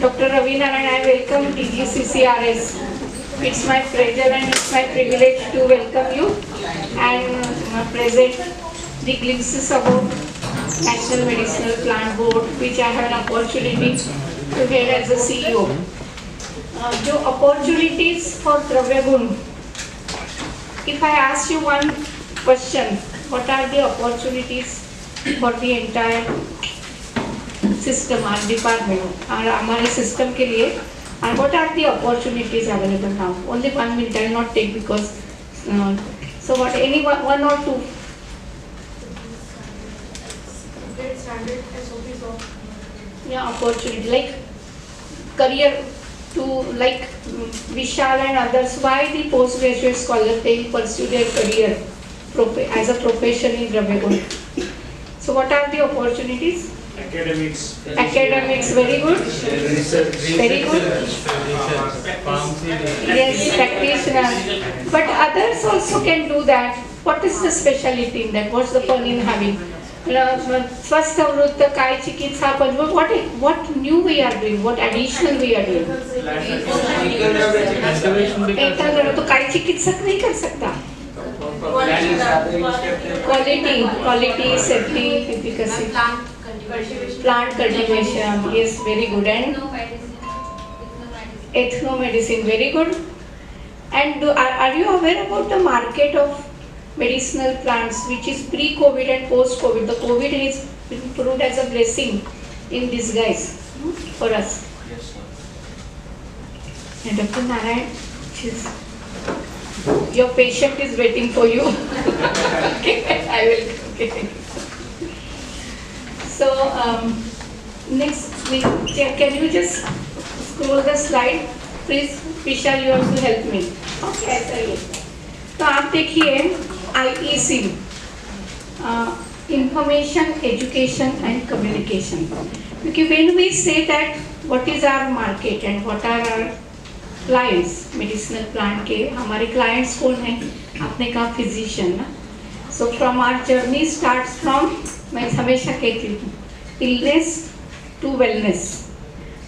Dr. Ravi Narayan, I welcome DGCCRS. It's my pleasure and it's my privilege to welcome you and present the glimpses about National Medicinal Plant Board, which I have an opportunity to head as a CEO. जो opportunities for Dravyagun. If I ask you one question, what are the opportunities for the entire system, our department, और हमारे system के लिए, and what are the opportunities available now? Only 1 minute, I will not take because so what, any one or two? Standard SOPs of opportunity like career to like Vishal and others. Why the postgraduate scholars they pursue their career as a profession in Dravyagun? So what are the opportunities? Academics, very good. Very good. Yes, practitioner. But others also can do that. What is the specialty in that? What's the fun in having? First Amrutta, Kai Chikitsa, what new we are doing? What additional we are doing? तो Kai Chikitsak नहीं कर सकता. Quality, safety, efficacy. Plant cultivation, yes, very good. And ethnomedicine, very good. And are you aware about the market of medicinal plants, which is pre-COVID and post-COVID? The COVID has been proved as a blessing in disguise for us. Yes, sir. And Dr. Narayan, your patient is waiting for you. Okay, I will. Okay. So next, can you just scroll the slide, please? Vishal, you have to help me. Okay, ऐसा ही. तो आप देखिए IEC, Information, Education and Communication. क्योंकि when we say that what is our market and what are our clients, medicinal plant के हमारे clients कौन हैं? आपने कहा physician ना. So from our journey starts from, मैं हमेशा कहती हूँ, illness to wellness.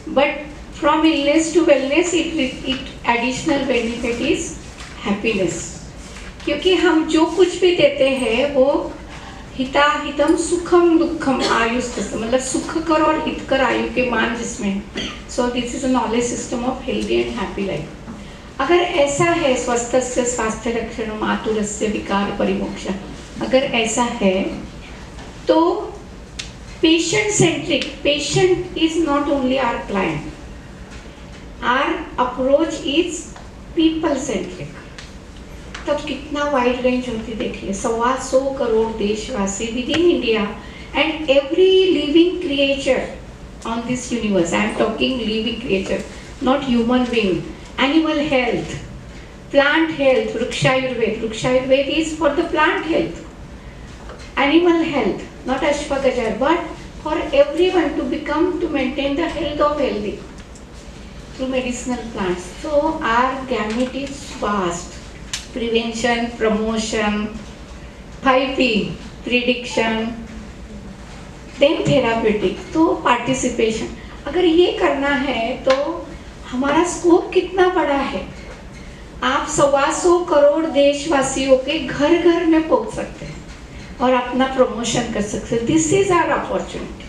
But from illness to wellness, it additional benefit is happiness. क्योंकि हम जो कुछ भी देते हैं वो हिता हितम सुखम दुखम आयुस्तम, मतलब सुख कर और हित कर आयु के मान जिसमें. So this is a knowledge system of healthy and happy life. अगर ऐसा है स्वस्थस्य स्वास्थ्य रक्षण मातुरस्य विकार परिमोक्ष, अगर ऐसा है तो patient centric, patient is not only our client, our approach is people centric. तब कितना वाइड रेंज होती देखिए. 125 करोड़ देशवासी with in India and every living creature on this universe. I am talking living creature, not human being. Animal health, plant health, वृक्षायुर्वेद is for the plant health. Animal health, not Ashwagandha, but for everyone to become, to maintain the health of healthy through medicinal plants. So our gamut is vast. Prevention, promotion, 5P, prediction, then therapeutic. तो participation. अगर ये करना है तो हमारा scope कितना बड़ा है. आप 125 करोड़ देशवासियों के घर घर में पहुंच सकते हैं और अपना प्रमोशन कर सकते हैं. This is our opportunity.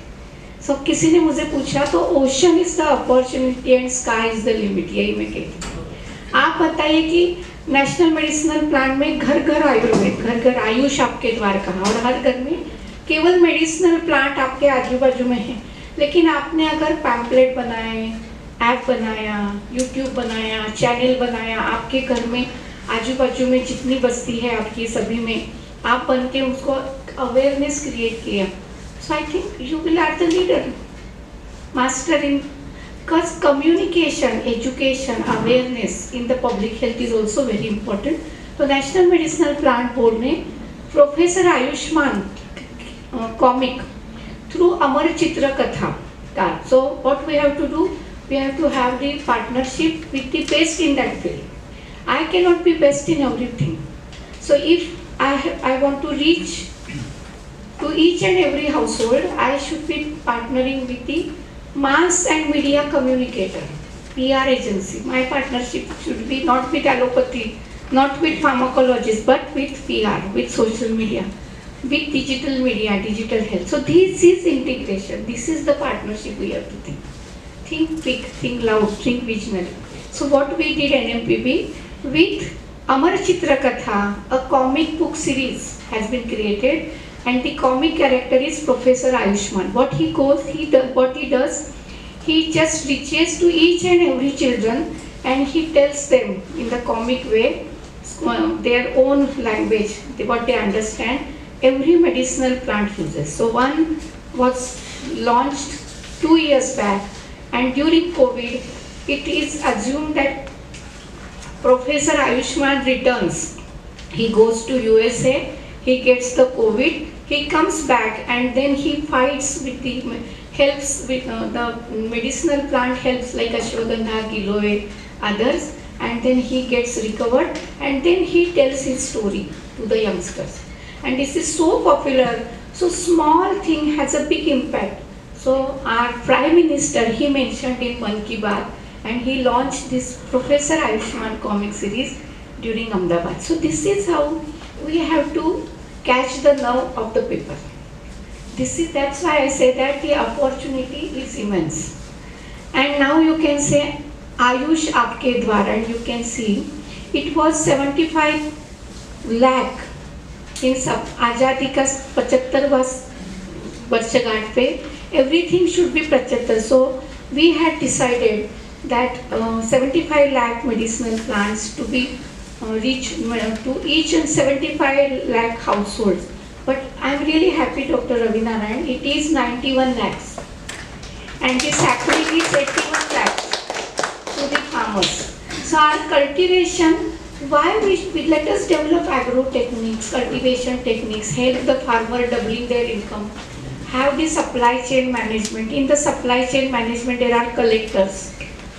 So किसी ने मुझे पूछा तो ocean is the opportunity and sky is the limit, यही मैं कहती हूँ. आप बताइए कि नेशनल मेडिसिनल प्लान में घर घर आयुर्वेद, घर घर आयुष आपके द्वार कहाँ, और हर घर में केवल मेडिसिनल प्लांट आपके आजू बाजू में है. लेकिन आपने अगर पैम्पलेट बनाए, ऐप बनाया, यूट्यूब बनाया, चैनल बनाया, आपके घर में आजू बाजू में जितनी बस्ती है आपकी सभी में आप बन के उसको अवेयरनेस क्रिएट किया. So I think you will are the leader, master in, because communication, education, awareness in the public health is also very important. तो नेशनल मेडिसिनल प्लांट बोर्ड ने प्रोफेसर आयुष्मान कॉमिक थ्रू अमर चित्र कथा का. So what we have to do, we have to have the partnership with the best in that field. I cannot be best in everything. So if I want to reach to each and every household, I should be partnering with the mass and media communicator, PR agency. My partnership should be not with allopathy, not with pharmacologists, but with PR, with social media, with digital media, digital health. So this is integration. This is the partnership we have to think. Think big, think loud, think visionary. So what we did NMPB with Amar Chitra Katha, a comic book series has been created, and the comic character is Professor Ayushman. What he does, he just reaches to each and every children and he tells them in the comic way, their own language, what they understand, every medicinal plant uses. So one was launched 2 years back, and during COVID, it is assumed that Professor Ayushman returns. He goes to USA, he gets the COVID, he comes back and then he fights with helps with the medicinal plant helps like Ashwagandha, Giloy, others, and then he gets recovered and then he tells his story to the youngsters. And this is so popular, so small thing has a big impact. So our Prime Minister, he mentioned in Mann Ki Baat, and he launched this Professor Ayushman comic series during Ahmedabad. So this is how we have to catch the nerve of the people. That's why I say that the opportunity is immense. And now you can say Ayush Aapke Dwara, and you can see it was 75 lakh in Azadi ka 75 वर्षगांठ पे everything should be 75. So we had decided that 75 lakh medicinal plants to be reach to each and 75 lakh households. But I am really happy, Dr. Ravi Narayan, it is 91 lakhs. And this happening is 81 lakhs to the farmers. So our cultivation, why we let us develop agro techniques, cultivation techniques, help the farmer doubling their income, have the supply chain management. In the supply chain management, there are collectors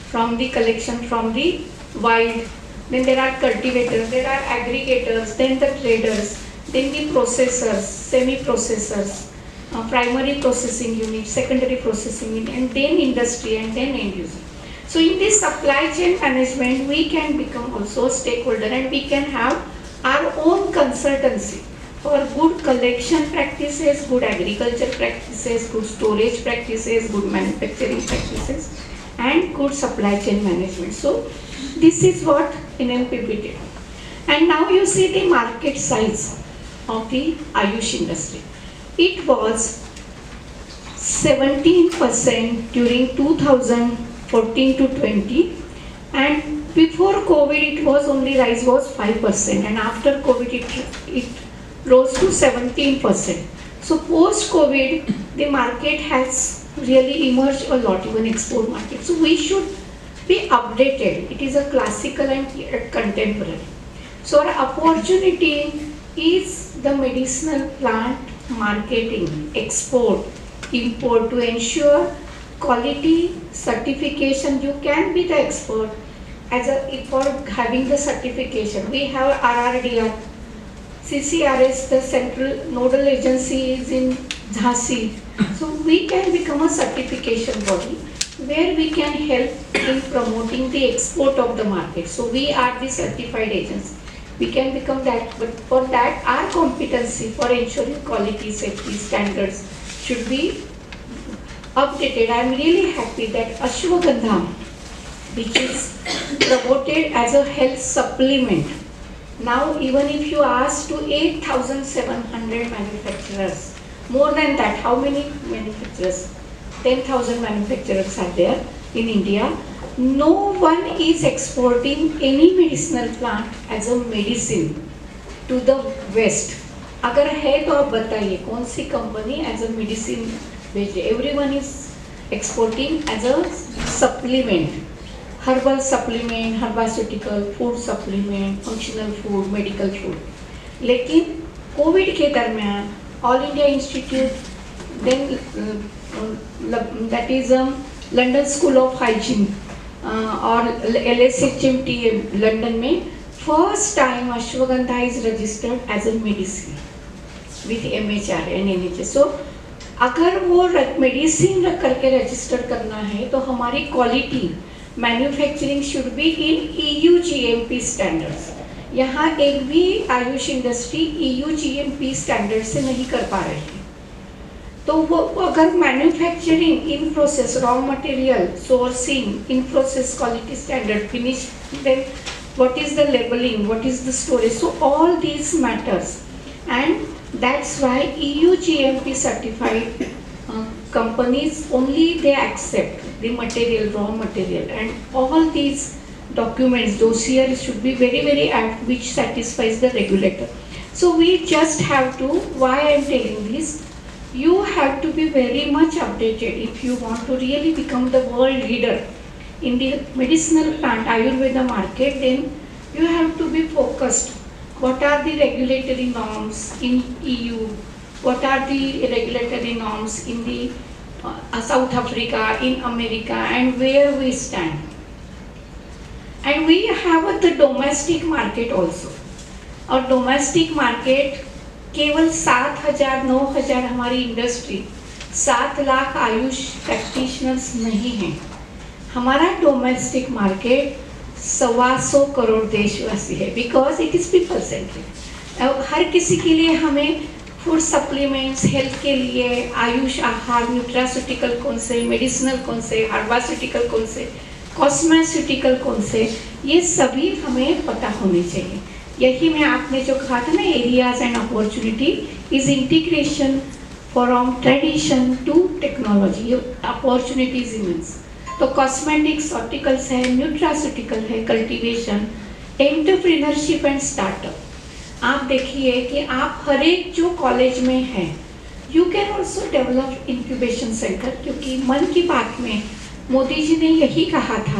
from the collection from the wild, then there are cultivators, there are aggregators, then the traders, then the processors, semi-processors, primary processing unit, secondary processing unit, and then industry, and then end user. So in this supply chain management, we can become also a stakeholder and we can have our own consultancy for good collection practices, good agriculture practices, good storage practices, good manufacturing practices, and good supply chain management. So this is what NMPB did. And now you see the market size of the Ayush industry. It was 17% during 2014 to 20, and before COVID it was only rise was 5%, and after COVID it rose to 17%. So post COVID the market has really emerged a lot, even export market. So we should be updated. It is a classical and contemporary. So our opportunity is the medicinal plant marketing, export, import to ensure quality certification. You can be the expert for having the certification. We have RRDR, CCRS, the central nodal agency is in Jhansi. So we can become a certification body where we can help in promoting the export of the market. So we are the certified agents. We can become that, but for that our competency for ensuring quality, safety standards should be updated. I am really happy that Ashwagandha, which is promoted as a health supplement, now even if you ask to 8,700 manufacturers, more than that, how many manufacturers? 10,000 manufacturers are there in India. No one is exporting any medicinal plant as a medicine to the West. अगर है तो आप बताइए कौन सी company as a medicine भेजे? Everyone is exporting as a supplement, herbal supplement, herbaceuticals, food supplement, functional food, medical food. लेकिन Covid के दरमियान all India institute, then that is London School of Hygiene और LSHMT लंदन में first time Ashwagandha is registered as a medicine with MHR and NHS. So अगर वो medicine रख करके register करना है तो हमारी quality manufacturing should be in EU GMP standards. यहाँ एक भी Ayush industry EU GMP standard से नहीं कर पा रही है। तो वो अगर manufacturing in process, raw material sourcing in process, quality standard, finish, then what is the labeling, what is the storage, so all these matters, and that's why EU GMP certified companies only they accept the material, raw material, and all these documents, dossier should be very apt which satisfies the regulator. So we just have to, why I am telling this, you have to be very much updated if you want to really become the world leader in the medicinal plant Ayurveda market. Then you have to be focused. What are the regulatory norms in EU? What are the regulatory norms in the South Africa, in America, and where we stand? And we have the domestic market also. और domestic market केवल 7,000 9,000 हमारी industry, 7 lakh Ayush practitioners नहीं हैं। हमारा domestic market 125 crore देशवासी है, because it is people centric. हर किसी के लिए हमें फूड सप्लीमेंट्स, हेल्थ के लिए आयुष आहार, न्यूट्रास्यूटिकल कौन से, मेडिसिनल कौन से, हार्बास्यूटिकल कौन से, कॉस्मेस्यूटिकल कौन से, ये सभी हमें पता होने चाहिए। यही मैं आपने जो कहा था ना, areas and opportunity is integration from tradition to technology, ये अपॉर्चुनिटीज इमेंस। तो कॉस्मेटिक्स, ऑप्टिकल्स है, न्यूट्रास्यूटिकल है, कल्टीवेशन, एंटरप्रेन्योरशिप एंड स्टार्टअप। आप देखिए कि आप हर एक जो कॉलेज में हैं, you can also develop incubation centre, क्योंकि मन की बात में मोदी जी ने यही कहा था